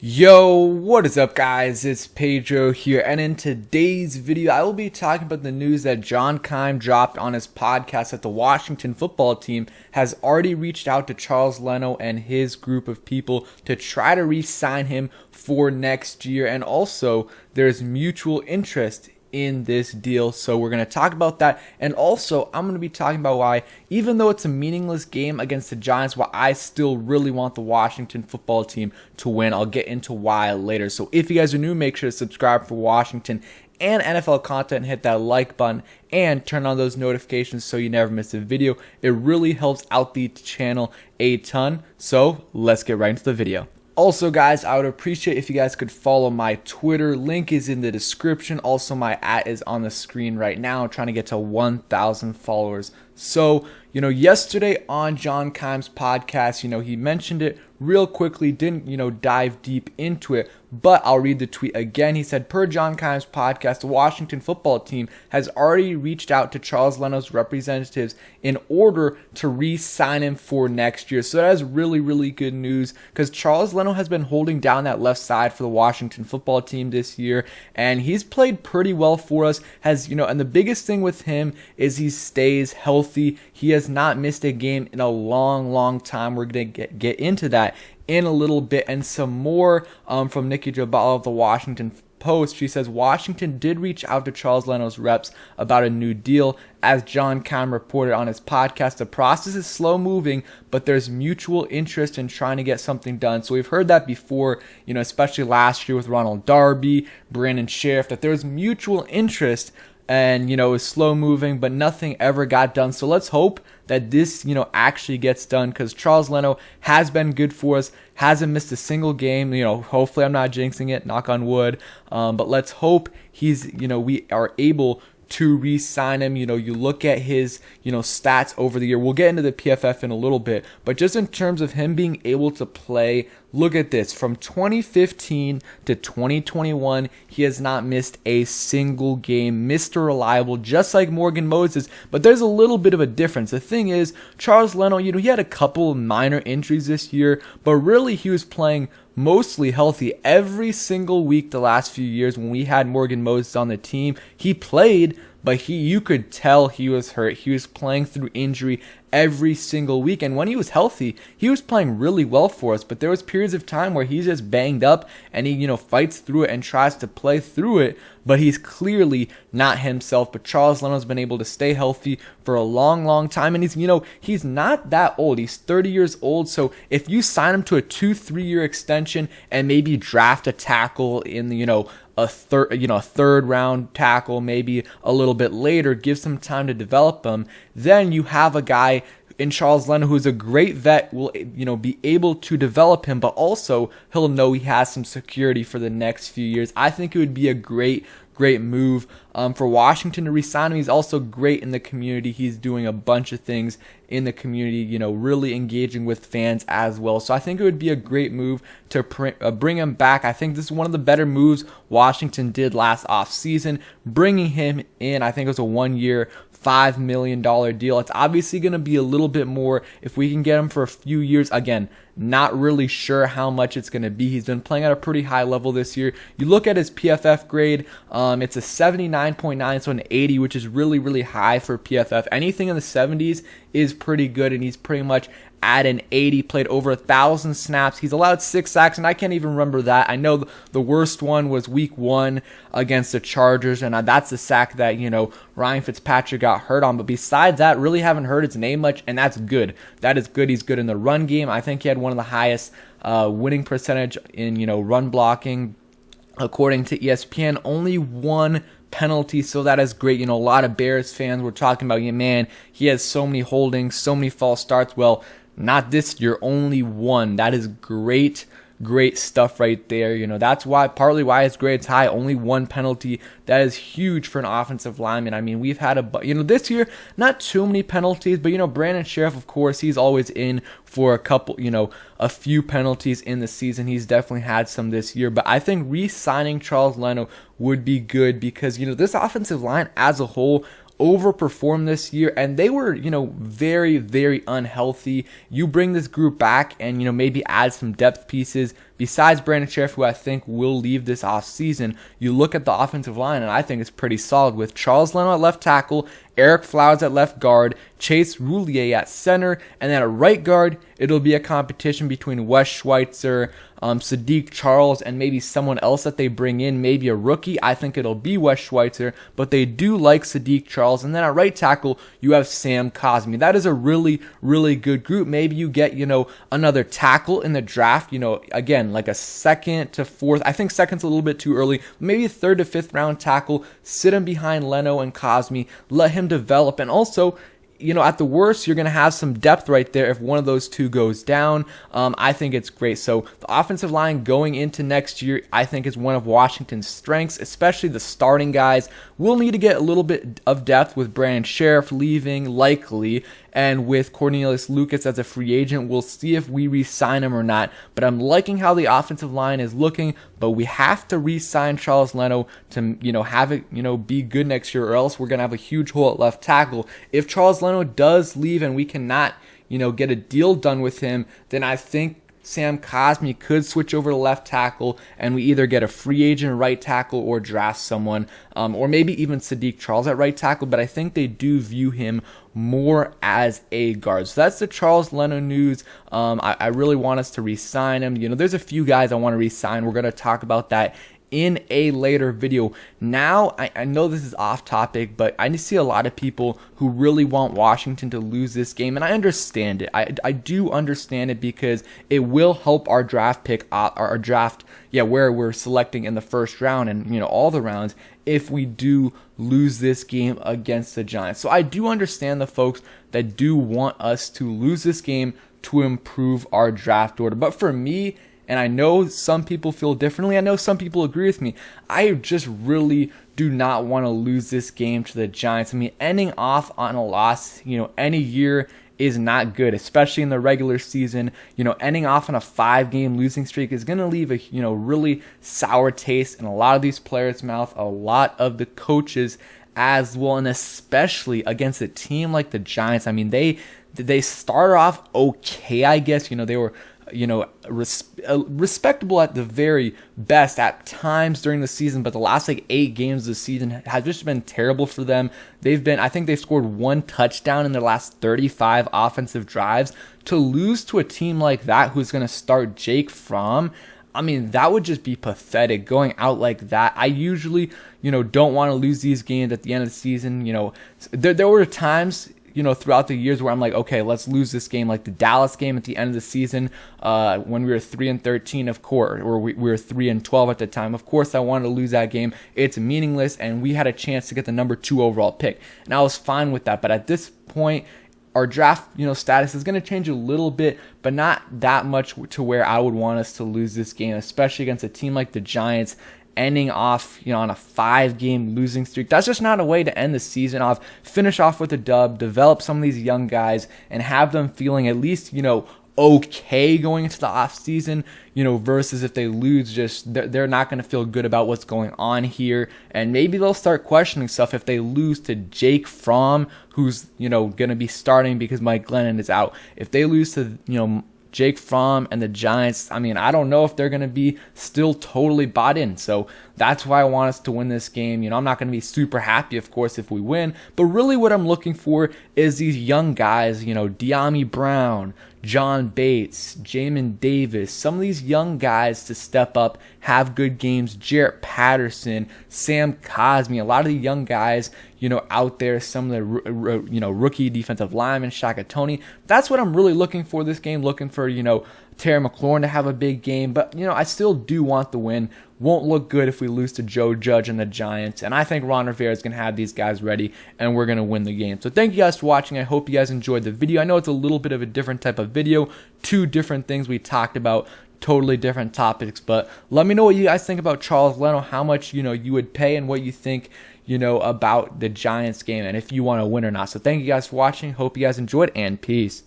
Yo, what is up guys? It's Pedro here, and in today's video I will be talking about the news that John Keim dropped on his podcast that the Washington football team has already reached out to Charles Leno and his group of people to try to re-sign him for next year, and also there's mutual interest in this deal. So we're going to talk about that, and also I'm going to be talking about why, even though it's a meaningless game against the Giants, why I still really want the Washington football team to win. I'll get into why later. So if you guys are new, make sure to subscribe for Washington and NFL content, hit that like button and turn on those notifications so you never miss a video. It really helps out the channel a ton. So let's get right into the video. Also guys, I would appreciate if you guys could follow my Twitter. Link is in the description. Also my @ is on the screen right now. I'm trying to get to 1,000 followers. So, yesterday on John Keim's podcast, he mentioned it real quickly, didn't, dive deep into it, but I'll read the tweet again. He said, per John Keim's podcast, the Washington football team has already reached out to Charles Leno's representatives in order to re-sign him for next year. So that is really, really good news, because Charles Leno has been holding down that left side for the Washington football team this year, and he's played pretty well for us. And the biggest thing with him is he stays healthy. He has not missed a game in a long, long time. We're going to get into that in a little bit, and some more from Nikki Jabal of the Washington Post. She says Washington did reach out to Charles Leno's reps about a new deal. As John Keim reported on his podcast, the process is slow moving, but there's mutual interest in trying to get something done. So we've heard that before, especially last year with Ronald Darby, Brandon Sheriff, that there's mutual interest, and it was slow moving, but nothing ever got done. So let's hope that this actually gets done, because Charles Leno has been good for us, hasn't missed a single game. Hopefully I'm not jinxing it, knock on wood, but let's hope we are able to re-sign him. You look at his stats over the year. We'll get into the PFF in a little bit, but just in terms of him being able to play, look at this. From 2015 to 2021, he has not missed a single game. Mr. Reliable, just like Morgan Moses, but there's a little bit of a difference. The thing is, Charles Leno, he had a couple minor injuries this year, but really he was playing mostly healthy every single week the last few years. When we had Morgan Moses on the team, he played, but you could tell he was hurt. He was playing through injury every single week, and when he was healthy, he was playing really well for us. But there was periods of time where he's just banged up, and he fights through it and tries to play through it, but he's clearly not himself. But Charles Leno's been able to stay healthy for a long, long time, and he's not that old. He's 30 years old. So if you sign him to a 2-3 year extension and maybe draft a tackle in a third round tackle, maybe a little bit later, give some time to develop him, then you have a guy in Charles Leno who's a great vet, will be able to develop him, but also he'll know he has some security for the next few years. I think it would be a great move for Washington to re-sign him. He's also great in the community. He's doing a bunch of things in the community, really engaging with fans as well. So I think it would be a great move to bring him back. I think this is one of the better moves Washington did last offseason, bringing him in. I think it was a 1-year, $5 million deal. It's obviously going to be a little bit more if we can get him for a few years. Again, not really sure how much it's going to be. He's been playing at a pretty high level this year. You look at his PFF grade, it's a 79.9, so an 80, which is really, really high for PFF. Anything in the 70s is pretty good, and he's pretty much at an 80, played over 1,000 snaps. He's allowed 6 sacks, and I can't even remember that. I know the worst one was week 1 against the Chargers, and that's the sack that, Ryan Fitzpatrick got hurt on. But besides that, really haven't heard his name much, and that's good. That is good. He's good in the run game. I think he had one of the highest winning percentage in, run blocking. According to ESPN, only 1 penalty, so that is great. A lot of Bears fans were talking about, man, he has so many holdings, so many false starts. Well, not this year, only 1. That is great stuff right there. That's partly why his grade's high. Only 1 penalty. That is huge for an offensive lineman. I mean, we've had this year, not too many penalties, but Brandon Sheriff, of course, he's always in for a couple, a few penalties in the season. He's definitely had some this year, but I think re-signing Charles Leno would be good, because this offensive line as a whole overperformed this year, and they were, very, very unhealthy. You bring this group back and, maybe add some depth pieces, besides Brandon Sheriff, who I think will leave this offseason, you look at the offensive line, and I think it's pretty solid with Charles Leno at left tackle, Eric Flowers at left guard, Chase Roulier at center, and then at right guard, it'll be a competition between Wes Schweitzer, Sadiq Charles, and maybe someone else that they bring in, maybe a rookie. I think it'll be Wes Schweitzer, but they do like Sadiq Charles. And then at right tackle, you have Sam Cosmi. That is a really, really good group. Maybe you get, another tackle in the draft, again, like a second to fourth. I think second's a little bit too early. Maybe a third to fifth round tackle. Sit him behind Leno and Cosmi. Let him develop. And also, at the worst, you're going to have some depth right there if one of those two goes down. I think it's great. So the offensive line going into next year, I think is one of Washington's strengths, especially the starting guys. We'll need to get a little bit of depth with Brandon Sheriff leaving, likely, and with Cornelius Lucas as a free agent. We'll see if we re-sign him or not, but I'm liking how the offensive line is looking, but we have to re-sign Charles Leno to, have it, be good next year, or else we're going to have a huge hole at left tackle. If Charles Leno does leave and we cannot, get a deal done with him, then I think Sam Cosmi could switch over to left tackle, and we either get a free agent right tackle or draft someone, or maybe even Sadiq Charles at right tackle, but I think they do view him more as a guard. So that's the Charles Leno news. I really want us to re-sign him. There's a few guys I want to re-sign. We're going to talk about that in a later video. Now, I know this is off topic, but I see a lot of people who really want Washington to lose this game, and I understand it. I do understand it because it will help our draft pick, our draft, where we're selecting in the first round and, all the rounds, if we do lose this game against the Giants. So I do understand the folks that do want us to lose this game to improve our draft order. But for me, and I know some people feel differently, I know some people agree with me, I just really do not want to lose this game to the Giants. I mean, ending off on a loss, any year is not good, especially in the regular season. Ending off on a 5-game losing streak is going to leave a, really sour taste in a lot of these players' mouth, a lot of the coaches as well, and especially against a team like the Giants. I mean, they started off okay, I guess. They were respectable at the very best at times during the season, but the last 8 games of the season has just been terrible for them. I think they've scored 1 touchdown in their last 35 offensive drives. To lose to a team like that who's going to start Jake Fromm, I mean, that would just be pathetic going out like that. I usually, don't want to lose these games at the end of the season. There were times, throughout the years where I'm like, okay, let's lose this game, like the Dallas game at the end of the season, when we were 3-13, of course, or we were 3-12 at the time. Of course, I wanted to lose that game. It's meaningless, and we had a chance to get the number 2 overall pick, and I was fine with that. But at this point, our draft, status is going to change a little bit, but not that much to where I would want us to lose this game, especially against a team like the Giants, ending off, on a 5-game losing streak. That's just not a way to end the season off. Finish off with a dub, develop some of these young guys, and have them feeling at least, okay going into the offseason, versus if they lose, just they're not going to feel good about what's going on here. And maybe they'll start questioning stuff if they lose to Jake Fromm, who's, going to be starting because Mike Glennon is out. If they lose to, Jake Fromm and the Giants, I mean, I don't know if they're going to be still totally bought in. So that's why I want us to win this game. I'm not going to be super happy, of course, if we win. But really what I'm looking for is these young guys, De'Ami Brown, John Bates, Jamin Davis, some of these young guys to step up, have good games. Jarrett Patterson, Sam Cosmi, a lot of the young guys, out there, some of the, rookie defensive linemen, Shaka Toney. That's what I'm really looking for this game, looking for, Terry McLaurin to have a big game. But, I still do want the win. Won't look good if we lose to Joe Judge and the Giants. And I think Ron Rivera is going to have these guys ready, and we're going to win the game. So thank you guys for watching. I hope you guys enjoyed the video. I know it's a little bit of a different type of video. 2 different things we talked about, totally different topics. But let me know what you guys think about Charles Leno, how much, you would pay, and what you think, about the Giants game, and if you want to win or not. So thank you guys for watching. Hope you guys enjoyed, and peace.